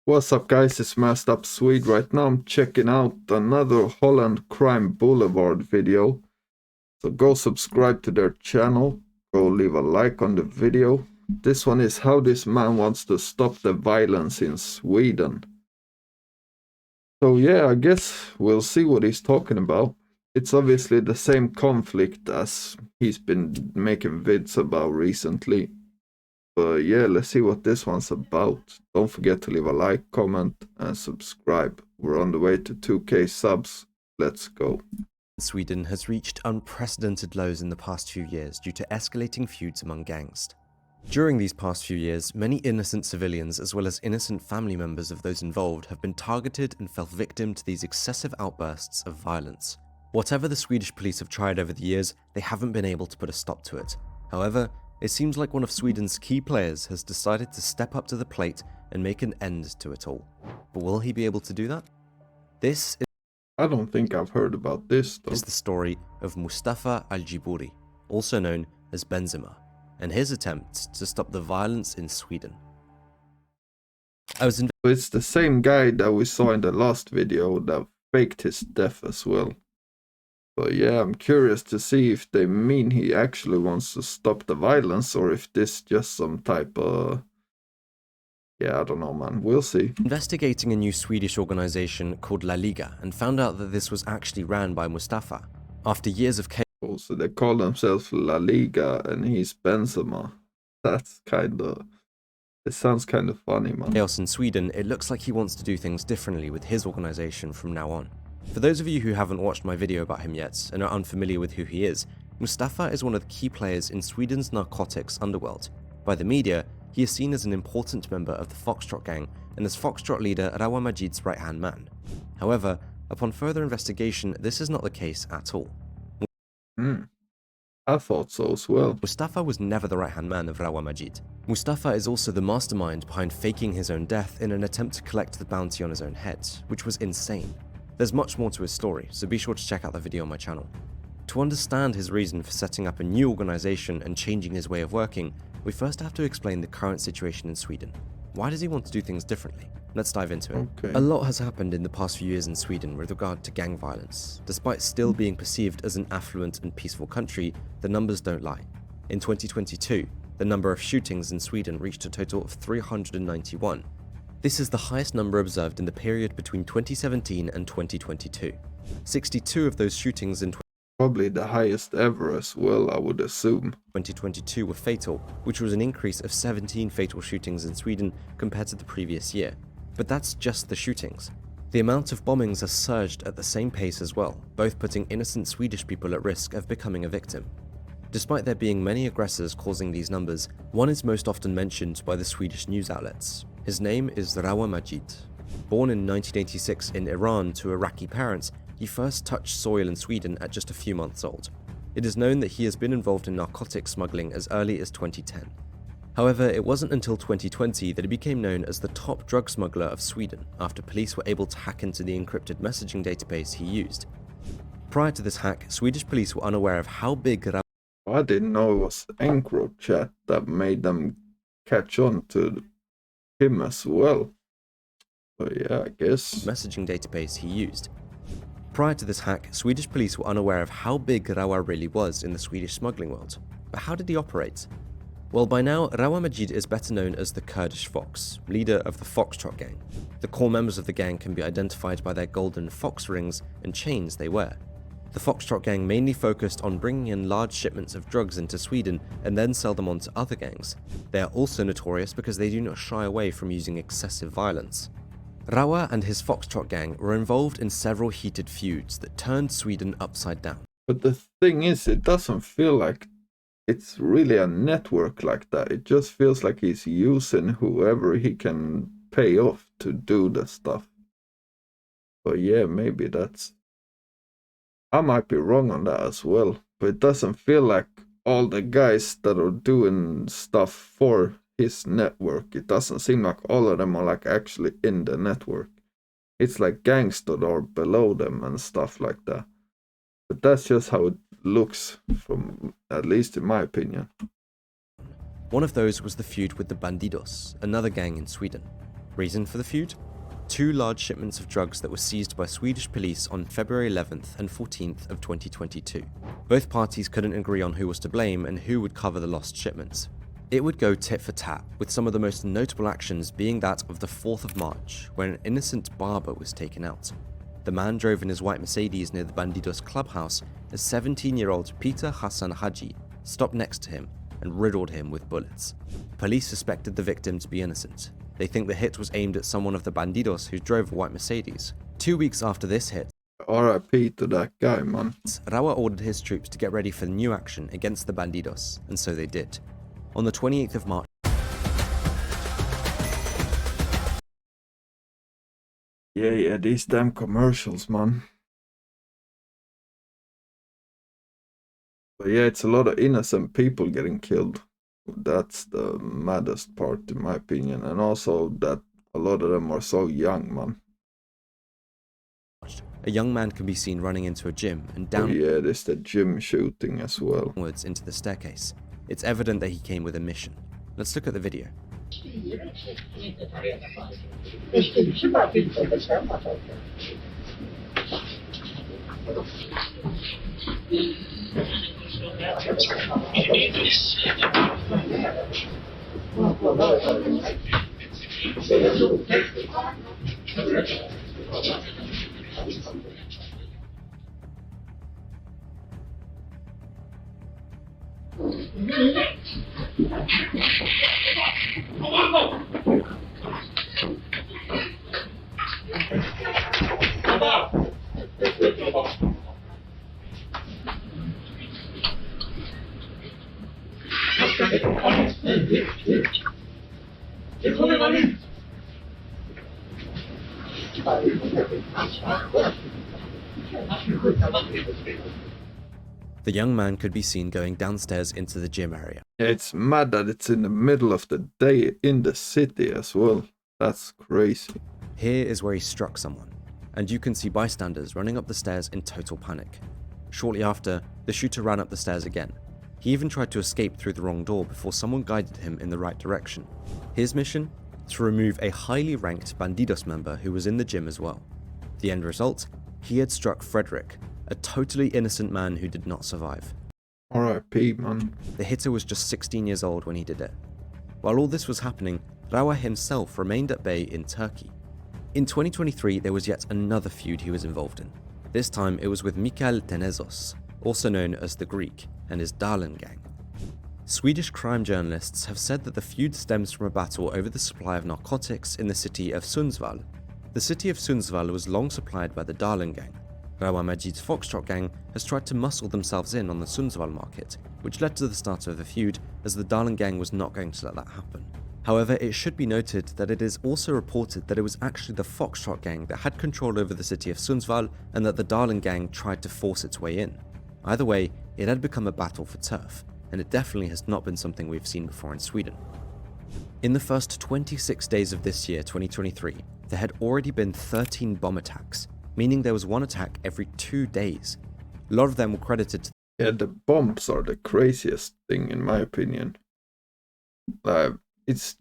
What's up guys, it's Masked Up Swede. Right now I'm checking out another Holland Crime Boulevard video. So go subscribe to their channel, go leave a like on the video. This one is how this man wants to stop the violence in Sweden. So yeah, I guess we'll see what he's talking about. It's obviously the same conflict as he's been making vids about recently. But yeah, let's see what this one's about. Don't forget to leave a like, comment, and subscribe. We're on the way to 2K subs. Let's go. Sweden has reached unprecedented lows in the past few years due to escalating feuds among gangs. During these past few years, many innocent civilians as well as innocent family members of those involved have been targeted and fell victim to these excessive outbursts of violence. Whatever the Swedish police have tried over the years, they haven't been able to put a stop to it. However, it seems like one of Sweden's key players has decided to step up to the plate and make an end to it all. But will he be able to do that? This I don't think I've heard about this though. is the story of Mustafa Al-Jibouri, also known as Benzema, and his attempt to stop the violence in Sweden. It's the same guy that we saw in the last video that faked his death as well. But yeah, I'm curious to see if they mean he actually wants to stop the violence or if this is just some type of... Yeah, I don't know, man. We'll see. Investigating a new Swedish organization called La Liga and found out that this was actually ran by Mustafa. After years of So they call themselves La Liga and he's Benzema. That's kind of... It sounds kind of funny, man. chaos in Sweden, it looks like he wants to do things differently with his organization from now on. For those of you who haven't watched my video about him yet and are unfamiliar with who he is, Mustafa is one of the key players in Sweden's narcotics underworld. By the media, he is seen as an important member of the Foxtrot gang and as Foxtrot leader Rawa Majid's right-hand man. However, upon further investigation, this is not the case at all. I thought so as well. Mustafa was never the right-hand man of Rawa Majid. Mustafa is also the mastermind behind faking his own death in an attempt to collect the bounty on his own head, which was insane. There's much more to his story, so be sure to check out the video on my channel. To understand his reason for setting up a new organization and changing his way of working, we first have to explain the current situation in Sweden. Why does he want to do things differently? Let's dive into it. Okay. A lot has happened in the past few years in Sweden with regard to gang violence. Despite still being perceived as an affluent and peaceful country, the numbers don't lie. In 2022, the number of shootings in Sweden reached a total of 391. This is the highest number observed in the period between 2017 and 2022. 62 of those shootings in Probably the highest ever as well, I would assume. 2022 were fatal, which was an increase of 17 fatal shootings in Sweden compared to the previous year. But that's just the shootings. The amount of bombings has surged at the same pace as well, both putting innocent Swedish people at risk of becoming a victim. Despite there being many aggressors causing these numbers, one is most often mentioned by the Swedish news outlets. His name is Rawa Majid. Born in 1986 in Iran to Iraqi parents, he first touched soil in Sweden at just a few months old. It is known that he has been involved in narcotic smuggling as early as 2010. However, it wasn't until 2020 that he became known as the top drug smuggler of Sweden after police were able to hack into the encrypted messaging database he used. Prior to this hack, Swedish police were unaware of how big Rawa I didn't know it was EncroChat that made them catch on to him as well. But yeah, I guess. messaging database he used. Prior to this hack, Swedish police were unaware of how big Rawa really was in the Swedish smuggling world. But how did he operate? Well, by now, Rawa Majid is better known as the Kurdish Fox, leader of the Foxtrot gang. The core members of the gang can be identified by their golden fox rings and chains they wear. The Foxtrot gang mainly focused on bringing in large shipments of drugs into Sweden and then sell them on to other gangs. They are also notorious because they do not shy away from using excessive violence. Rawa and his Foxtrot gang were involved in several heated feuds that turned Sweden upside down. But the thing is, it doesn't feel like it's really a network like that. It just feels like he's using whoever he can pay off to do the stuff. But yeah, maybe that's... I might be wrong on that as well. But it doesn't feel like all the guys that are doing stuff for his network, it doesn't seem like all of them are like actually in the network. It's like gangs that are below them and stuff like that. But that's just how it looks, from at least in my opinion. One of those was the feud with the Bandidos, another gang in Sweden. Reason for the feud? 2 large shipments of drugs that were seized by Swedish police on February 11th and 14th of 2022. Both parties couldn't agree on who was to blame and who would cover the lost shipments. It would go tit for tat, with some of the most notable actions being that of the 4th of March, where an innocent barber was taken out. The man drove in his white Mercedes near the Bandidos clubhouse as 17-year-old Peter Hassan Haji stopped next to him and riddled him with bullets. Police suspected the victim to be innocent. They think the hit was aimed at someone of the Bandidos who drove a white Mercedes. 2 weeks after this hit, RIP to that guy, man. Raua ordered his troops to get ready for the new action against the Bandidos, and so they did. On the 28th of March, Yeah, these damn commercials, man. But yeah, it's a lot of innocent people getting killed. That's the maddest part, in my opinion. And also that a lot of them are so young, man. a young man can be seen running into a gym and Oh yeah, there's the gym shooting as well. downwards into the staircase. It's evident that he came with a mission. Let's look at the video. The young man could be seen going downstairs into the gym area. Yeah, it's mad that it's in the middle of the day in the city as well. That's crazy. Here is where he struck someone, and you can see bystanders running up the stairs in total panic. Shortly after, the shooter ran up the stairs again. He even tried to escape through the wrong door before someone guided him in the right direction. His mission? To remove a highly ranked Bandidos member who was in the gym as well. The end result? He had struck Frederick, a totally innocent man who did not survive. RIP, man. The hitter was just 16 years old when he did it. While all this was happening, Raua himself remained at bay in Turkey. In 2023, there was yet another feud he was involved in. This time, it was with Mikael Tenezos, also known as the Greek, and his Darlen gang. Swedish crime journalists have said that the feud stems from a battle over the supply of narcotics in the city of Sundsvall. The city of Sundsvall was long supplied by the Darlen gang. Raua Majid's Foxtrot gang has tried to muscle themselves in on the Sundsvall market, which led to the start of the feud, as the Darlen gang was not going to let that happen. However, it should be noted that it is also reported that it was actually the Foxtrot gang that had control over the city of Sundsvall, and that the Darlen gang tried to force its way in. Either way, it had become a battle for turf, and it definitely has not been something we've seen before in Sweden. In the first 26 days of this year, 2023, there had already been 13 bomb attacks, meaning there was one attack every 2 days. A lot of them were credited to Yeah, the bombs are the craziest thing, in my opinion. It's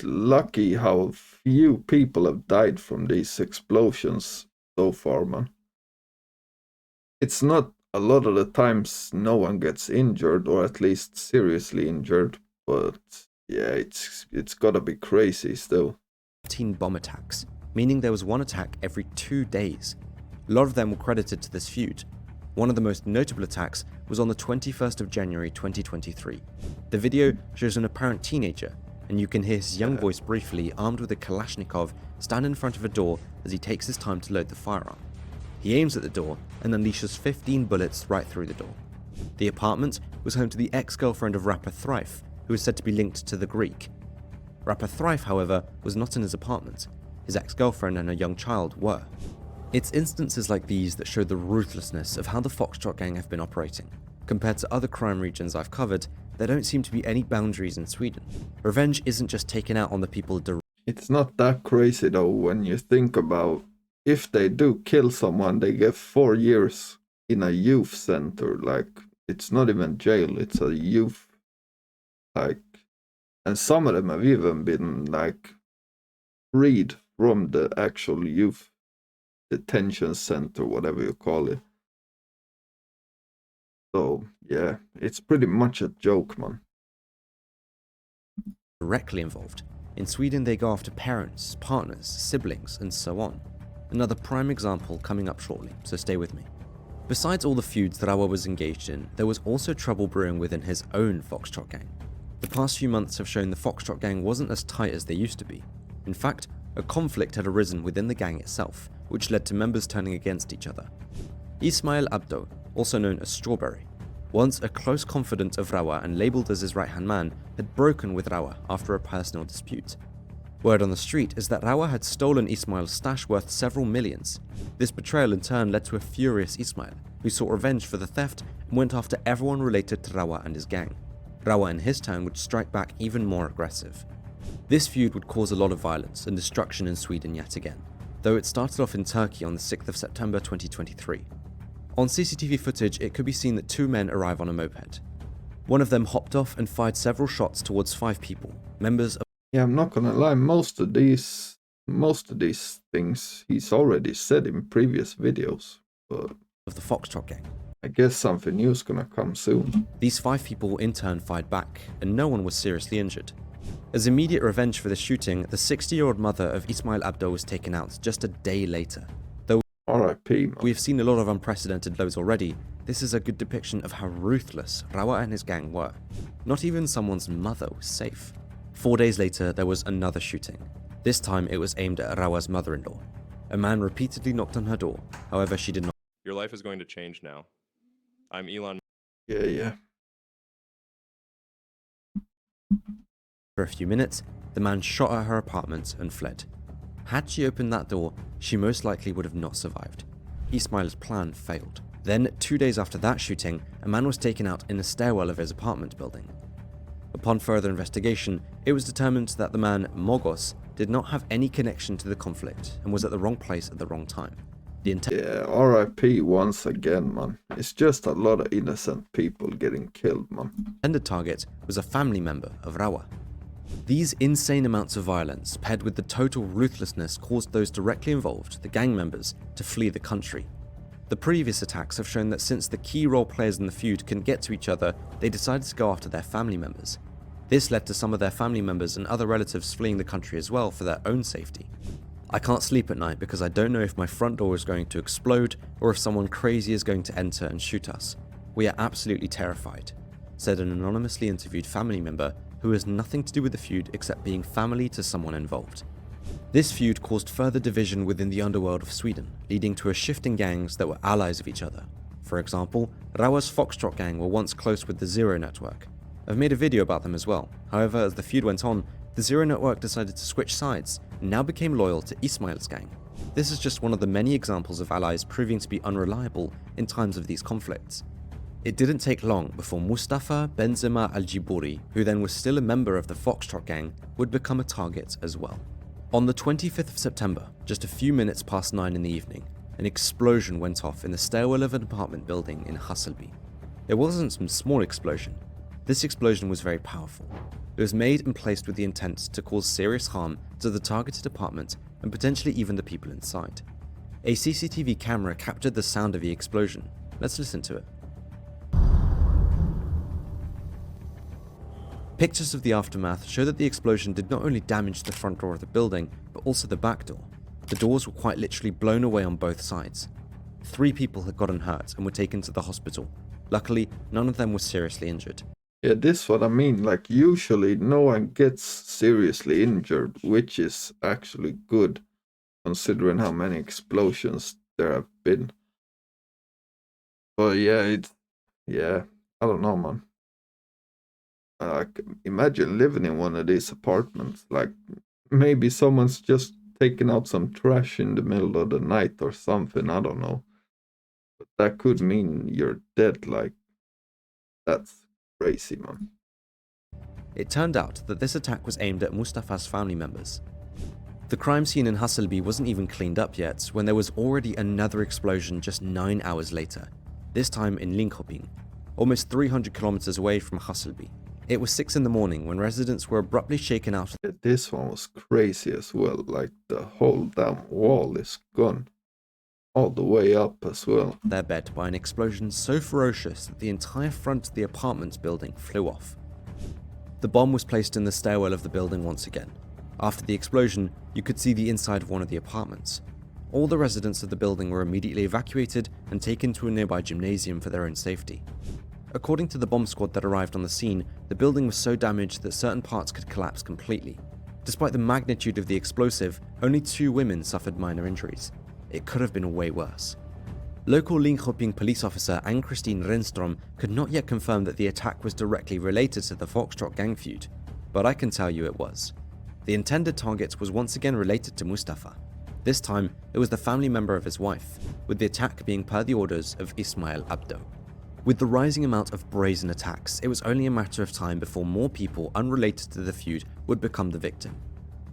lucky how few people have died from these explosions so far, man. It's not a lot of the times no one gets injured, or at least seriously injured, but yeah, it's gotta be crazy still. 15 bomb attacks, meaning there was one attack every 2 days. A lot of them were credited to this feud. One of the most notable attacks was on the 21st of January 2023. The video shows an apparent teenager, and you can hear his young voice briefly, armed with a Kalashnikov, stand in front of a door as he takes his time to load the firearm. He aims at the door and unleashes 15 bullets right through the door. The apartment was home to the ex-girlfriend of rapper Thrife, who is said to be linked to the Greek. Rapper Thrife, however, was not in his apartment. His ex-girlfriend and a young child were. It's instances like these that show the ruthlessness of how the Foxtrot gang have been operating. Compared to other crime regions I've covered, there don't seem to be any boundaries in Sweden. Revenge isn't just taken out on the people It's not that crazy though when you think about, if they do kill someone, they get 4 years in a youth center. Like, it's not even jail, it's a youth, like, and some of them have even been like freed from the actual youth detention center, whatever you call it. So yeah, it's pretty much a joke, man. Directly involved. In Sweden, they go after parents, partners, siblings, and so on. Another prime example coming up shortly, so stay with me. Besides all the feuds that Rawa was engaged in, there was also trouble brewing within his own Foxtrot gang. The past few months have shown the Foxtrot gang wasn't as tight as they used to be. In fact, a conflict had arisen within the gang itself, which led to members turning against each other. Ismail Abdo, also known as Strawberry, once a close confidant of Rawa and labelled as his right-hand man, had broken with Rawa after a personal dispute. Word on the street is that Rawa had stolen Ismail's stash worth several millions. This betrayal in turn led to a furious Ismail, who sought revenge for the theft and went after everyone related to Rawa and his gang. Rawa in his turn would strike back even more aggressive. This feud would cause a lot of violence and destruction in Sweden yet again, though it started off in Turkey on the 6th of September 2023. On CCTV footage, it could be seen that two men arrive on a moped. One of them hopped off and fired several shots towards 5 people, members of... Yeah, I'm not gonna lie, most of these things he's already said in previous videos, but the Foxtrot gang. I guess something new is gonna come soon. These 5 people in turn fired back, and no one was seriously injured. As immediate revenge for the shooting, the 60-year-old mother of Ismail Abdo was taken out just a day later. Though R.I.P. man. we've seen a lot of unprecedented lows already, this is a good depiction of how ruthless Rawa and his gang were. Not even someone's mother was safe. 4 days later, there was another shooting. This time, it was aimed at Rawa's mother-in-law. A man repeatedly knocked on her door, however she did not. Your life is going to change now. I'm Elon. Yeah. For a few minutes, the man shot at her apartment and fled. Had she opened that door, she most likely would have not survived. Ismail's plan failed. Then, 2 days after that shooting, a man was taken out in a stairwell of his apartment building. Upon further investigation, it was determined that the man, Mogos, did not have any connection to the conflict and was at the wrong place at the wrong time. Yeah, R.I.P. once again, man. It's just a lot of innocent people getting killed, man. Intended target was a family member of Rawa. These insane amounts of violence, paired with the total ruthlessness, caused those directly involved, the gang members, to flee the country. The previous attacks have shown that since the key role players in the feud couldn't get to each other, they decided to go after their family members. This led to some of their family members and other relatives fleeing the country as well for their own safety. I can't sleep at night because I don't know if my front door is going to explode or if someone crazy is going to enter and shoot us. We are absolutely terrified, said an anonymously interviewed family member who has nothing to do with the feud except being family to someone involved. This feud caused further division within the underworld of Sweden, leading to a shift in gangs that were allies of each other. For example, Rawa's Foxtrot gang were once close with the Zero Network. I've made a video about them as well. However, as the feud went on, the Zero Network decided to switch sides and now became loyal to Ismail's gang. This is just one of the many examples of allies proving to be unreliable in times of these conflicts. It didn't take long before Mustafa Benzema Al-Jibouri, who then was still a member of the Foxtrot gang, would become a target as well. On the 25th of September, just a few minutes past 9 in the evening, an explosion went off in the stairwell of an apartment building in Hässelby. It wasn't some small explosion. This explosion was very powerful. It was made and placed with the intent to cause serious harm to the targeted apartment and potentially even the people inside. A CCTV camera captured the sound of the explosion. Let's listen to it. Pictures of the aftermath show that the explosion did not only damage the front door of the building, but also the back door. The doors were quite literally blown away on both sides. 3 people had gotten hurt and were taken to the hospital. Luckily, none of them was seriously injured. Yeah, this is what I mean. Like, usually no one gets seriously injured, which is actually good, considering how many explosions there have been. But yeah, I don't know, man. Imagine living in one of these apartments. Like, maybe someone's just taking out some trash in the middle of the night or something. I don't know. But that could mean you're dead. Like, that's crazy, man. It turned out that this attack was aimed at Mustafa's family members. The crime scene in Hässelby wasn't even cleaned up yet when there was already another explosion just 9 hours later, this time in Linköping, almost 300 kilometers away from Hässelby. It was 6 in the morning when residents were abruptly shaken out Yeah, this one was crazy as well. Like the whole damn wall is gone. All the way up as well. of their bed by an explosion so ferocious that the entire front of the apartment building flew off. The bomb was placed in the stairwell of the building once again. After the explosion, you could see the inside of one of the apartments. All the residents of the building were immediately evacuated and taken to a nearby gymnasium for their own safety. According to the bomb squad that arrived on the scene, the building was so damaged that certain parts could collapse completely. Despite the magnitude of the explosive, only 2 women suffered minor injuries. It could have been way worse. Local Linköping police officer Ann-Christine Renström could not yet confirm that the attack was directly related to the Foxtrot gang feud, but I can tell you it was. The intended target was once again related to Mustafa. This time, it was the family member of his wife, with the attack being per the orders of Ismail Abdo. With the rising amount of brazen attacks, it was only a matter of time before more people unrelated to the feud would become the victim.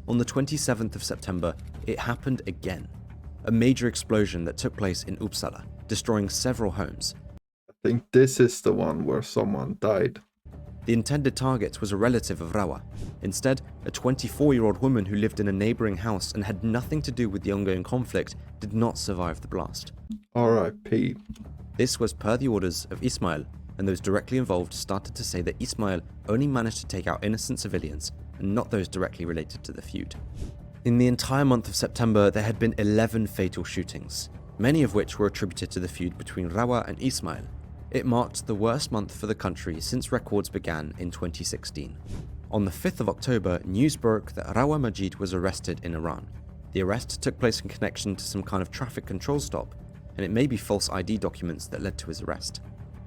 On the 27th of September, it happened again. A major explosion that took place in Uppsala, destroying several homes. I think this is the one where someone died. The intended target was a relative of Rawa. Instead, a 24-year-old woman who lived in a neighboring house and had nothing to do with the ongoing conflict did not survive the blast. R.I.P. This was per the orders of Ismail, and those directly involved started to say that Ismail only managed to take out innocent civilians and not those directly related to the feud. In the entire month of September, there had been 11 fatal shootings, many of which were attributed to the feud between Rawa and Ismail. It marked the worst month for the country since records began in 2016. On the 5th of October, news broke that Rawa Majid was arrested in Iran. The arrest took place in connection to some kind of traffic control stop, and it may be false ID documents that led to his arrest.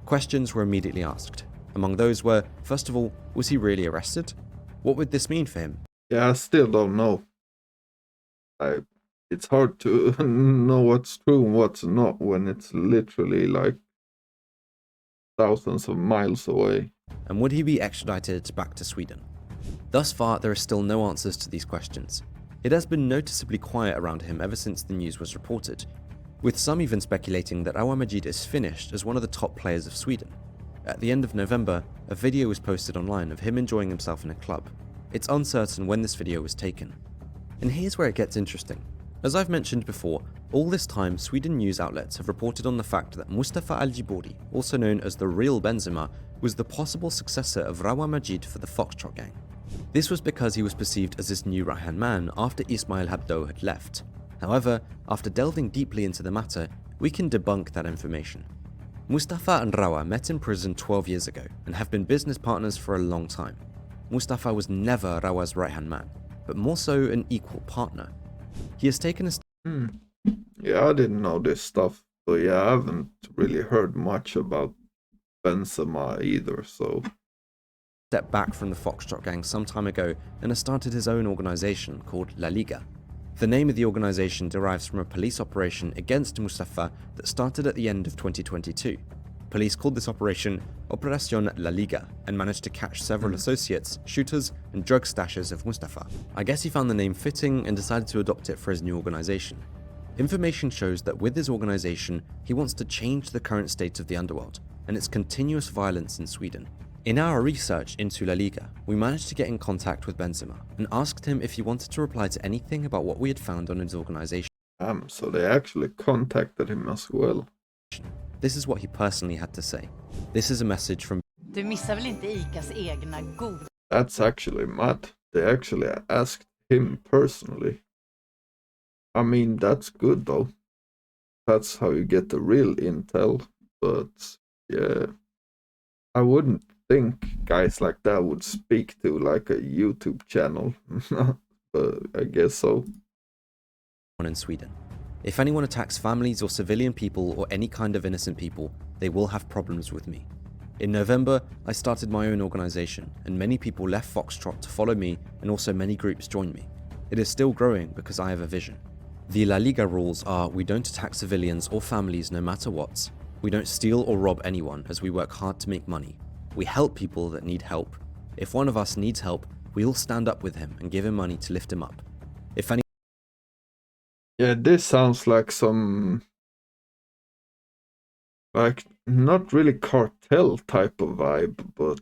Questions were immediately asked. Among those were, first of all, was he really arrested? What would this mean for him? Yeah, I still don't know. It's hard to know what's true and what's not when it's literally like thousands of miles away. And would he be extradited back to Sweden? Thus far, there are still no answers to these questions. It has been noticeably quiet around him ever since the news was reported, with some even speculating that Rawa Majid is finished as one of the top players of Sweden. At the end of November, a video was posted online of him enjoying himself in a club. It's uncertain when this video was taken. And here's where it gets interesting. As I've mentioned before, all this time Sweden news outlets have reported on the fact that Mustafa Al-Jibouri, also known as the real Benzema, was the possible successor of Rawa Majid for the Foxtrot gang. This was because he was perceived as this new right-hand man after Ismail Abdo had left. However, after delving deeply into the matter, we can debunk that information. Mustafa and Rawa met in prison 12 years ago and have been business partners for a long time. Mustafa was never Rawa's right-hand man, but more so an equal partner. He has taken a Yeah, I didn't know this stuff, but yeah, I haven't really heard much about Benzema either, so... step back from the Foxtrot gang some time ago and has started his own organization called La Liga. The name of the organization derives from a police operation against Mustafa that started at the end of 2022. Police called this operation Operación La Liga and managed to catch several associates, shooters, and drug stashers of Mustafa. I guess he found the name fitting and decided to adopt it for his new organization. Information shows that with his organization, he wants to change the current state of the underworld and its continuous violence in Sweden. In our research into La Liga, we managed to get in contact with Benzema and asked him if he wanted to reply to anything about what we had found on his organization. So they actually contacted him as well. This is what he personally had to say. This is a message from Du missar väl inte ICAs egna god... That's actually mad. They actually asked him personally. I mean, that's good though. That's how you get the real intel. But yeah, I wouldn't think guys like that would speak to like a YouTube channel. But I guess so. in Sweden. If anyone attacks families or civilian people or any kind of innocent people, they will have problems with me. In November, I started my own organization, and many people left Foxtrot to follow me, and also many groups joined me. It is still growing because I have a vision. The La Liga rules are we don't attack civilians or families no matter what. We don't steal or rob anyone as we work hard to make money. We help people that need help. If one of us needs help, we'll stand up with him and give him money to lift him up. If any Yeah, this sounds like some, like, not really cartel type of vibe, but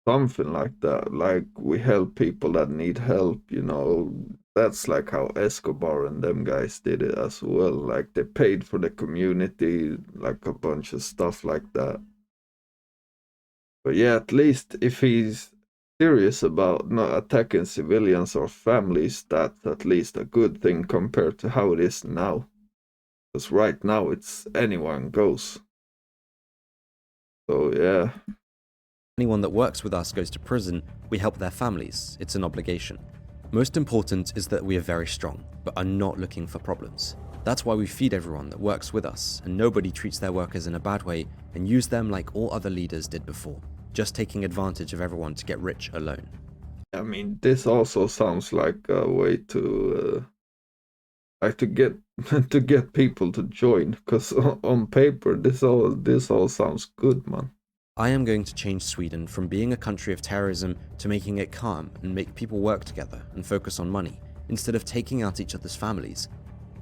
something like that. Like we help people that need help, you know. That's like how Escobar and them guys did it as well. Like they paid for the community, like a bunch of stuff like that. But yeah, at least if he's serious about not attacking civilians or families, that's at least a good thing compared to how it is now. Because right now it's anyone goes. So yeah. Anyone that works with us goes to prison, we help their families. It's an obligation. Most important is that we are very strong, but are not looking for problems. That's why we feed everyone that works with us, and nobody treats their workers in a bad way and use them like all other leaders did before, just taking advantage of everyone to get rich alone. I mean, this also sounds like a way to get to get people to join, because on paper this all sounds good, man. I am going to change Sweden from being a country of terrorism to making it calm and make people work together and focus on money, instead of taking out each other's families.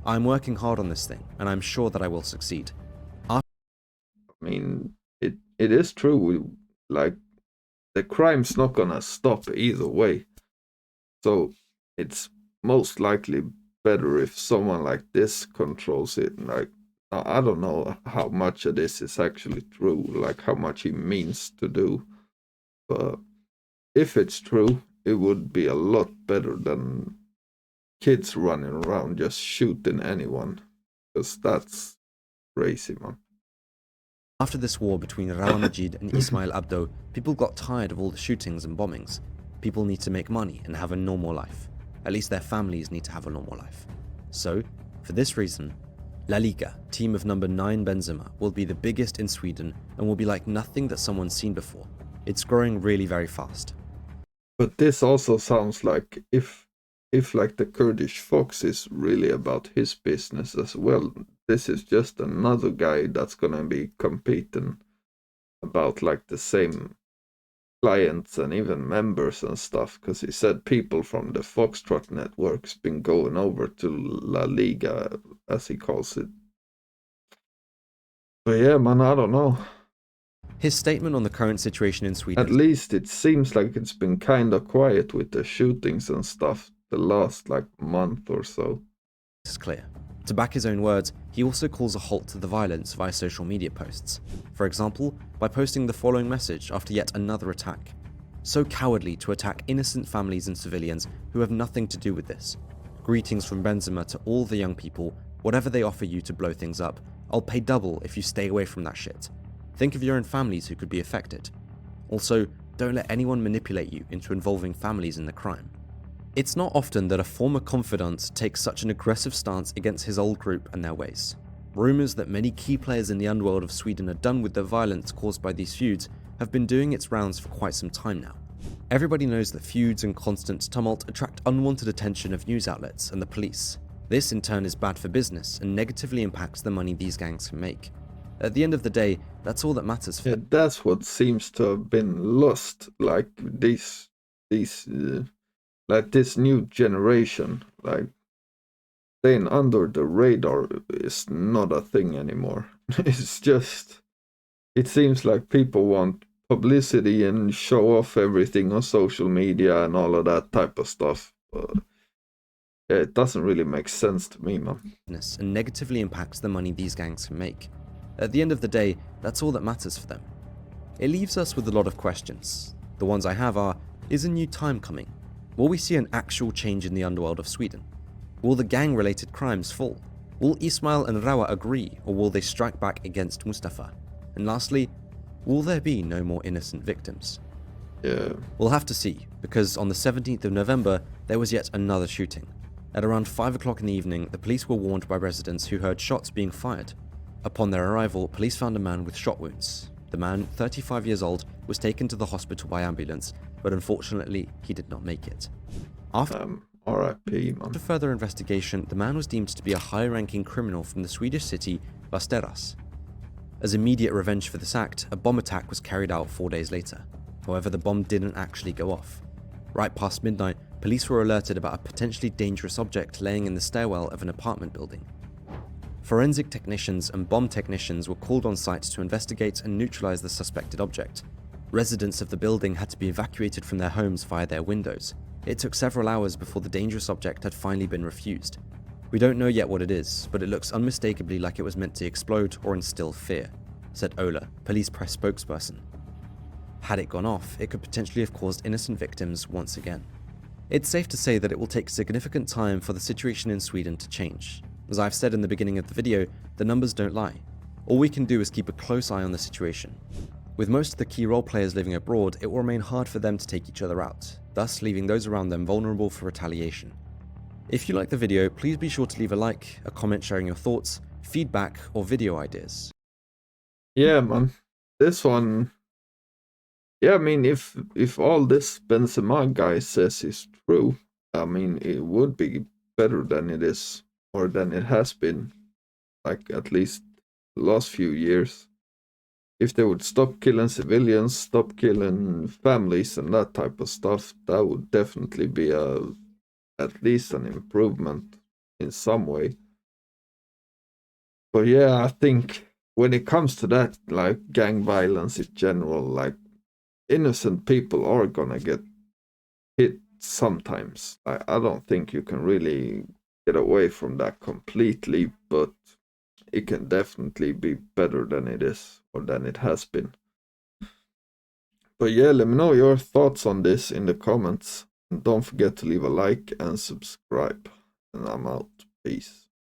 I'm working hard on this thing, and I'm sure that I will succeed. I mean, it is true, like, the crime's not gonna stop either way. So it's most likely better if someone like this controls it. Like, I don't know how much of this is actually true, like how much he means to do. But if it's true, it would be a lot better than kids running around just shooting anyone. Because that's crazy, man. After this war between Rawa Majid and Ismail Abdo, people got tired of all the shootings and bombings. People need to make money and have a normal life. At least their families need to have a normal life. So, for this reason, La Liga, team of number 9 Benzema, will be the biggest in Sweden and will be like nothing that someone's seen before. It's growing really very fast. But this also sounds like if like the Kurdish Fox is really about his business as well, this is just another guy that's gonna be competing about like the same clients and even members and stuff, because he said people from the Foxtrot network's been going over to La Liga, as he calls it. But yeah, man, I don't know. His statement on the current situation in Sweden... At least it seems like it's been kind of quiet with the shootings and stuff the last like month or so. ...is clear. To back his own words, he also calls a halt to the violence via social media posts. For example, by posting the following message after yet another attack. So cowardly to attack innocent families and civilians who have nothing to do with this. Greetings from Benzema to all the young people. Whatever they offer you to blow things up, I'll pay double if you stay away from that shit. Think of your own families who could be affected. Also, don't let anyone manipulate you into involving families in the crime. It's not often that a former confidant takes such an aggressive stance against his old group and their ways. Rumours that many key players in the underworld of Sweden are done with the violence caused by these feuds have been doing its rounds for quite some time now. Everybody knows that feuds and constant tumult attract unwanted attention of news outlets and the police. This in turn is bad for business and negatively impacts the money these gangs can make. At the end of the day, that's all that matters for them. That's what seems to have been lost, like like this new generation, like staying under the radar is not a thing anymore. It's just, it seems like people want publicity and show off everything on social media and all of that type of stuff. It doesn't really make sense to me, man. And negatively impacts the money these gangs can make. At the end of the day, that's all that matters for them. It leaves us with a lot of questions. The ones I have are, is a new time coming? Will we see an actual change in the underworld of Sweden? Will the gang-related crimes fall? Will Ismail and Rawa agree, or will they strike back against Mustafa? And lastly, will there be no more innocent victims? Yeah. We'll have to see, because on the 17th of November, there was yet another shooting. At around 5 o'clock in the evening, the police were warned by residents who heard shots being fired. Upon their arrival, police found a man with shot wounds. The man, 35 years old, was taken to the hospital by ambulance, but unfortunately, he did not make it. R.I.P., man. After further investigation, the man was deemed to be a high-ranking criminal from the Swedish city Västerås. As immediate revenge for this act, a bomb attack was carried out 4 days later. However, the bomb didn't actually go off. Right past midnight, police were alerted about a potentially dangerous object laying in the stairwell of an apartment building. Forensic technicians and bomb technicians were called on site to investigate and neutralize the suspected object. Residents of the building had to be evacuated from their homes via their windows. It took several hours before the dangerous object had finally been refused. We don't know yet what it is, but it looks unmistakably like it was meant to explode or instill fear, said Ola, police press spokesperson. Had it gone off, it could potentially have caused innocent victims once again. It's safe to say that it will take significant time for the situation in Sweden to change. As I've said in the beginning of the video, the numbers don't lie. All we can do is keep a close eye on the situation. With most of the key role players living abroad, it will remain hard for them to take each other out, thus leaving those around them vulnerable for retaliation. If you like the video, please be sure to leave a like, a comment sharing your thoughts, feedback, or video ideas. Yeah, man. This one... Yeah, I mean, if all this Benzema guy says is true, I mean, it would be better than it is, or than it has been, like at least the last few years. If they would stop killing civilians, stop killing families and that type of stuff, that would definitely be at least an improvement in some way. But yeah, I think when it comes to that, like gang violence in general, like innocent people are gonna get hit sometimes. I don't think you can really get away from that completely, but it can definitely be better than it is, or than it has been. But yeah, let me know your thoughts on this in the comments. And don't forget to leave a like and subscribe. And I'm out. Peace.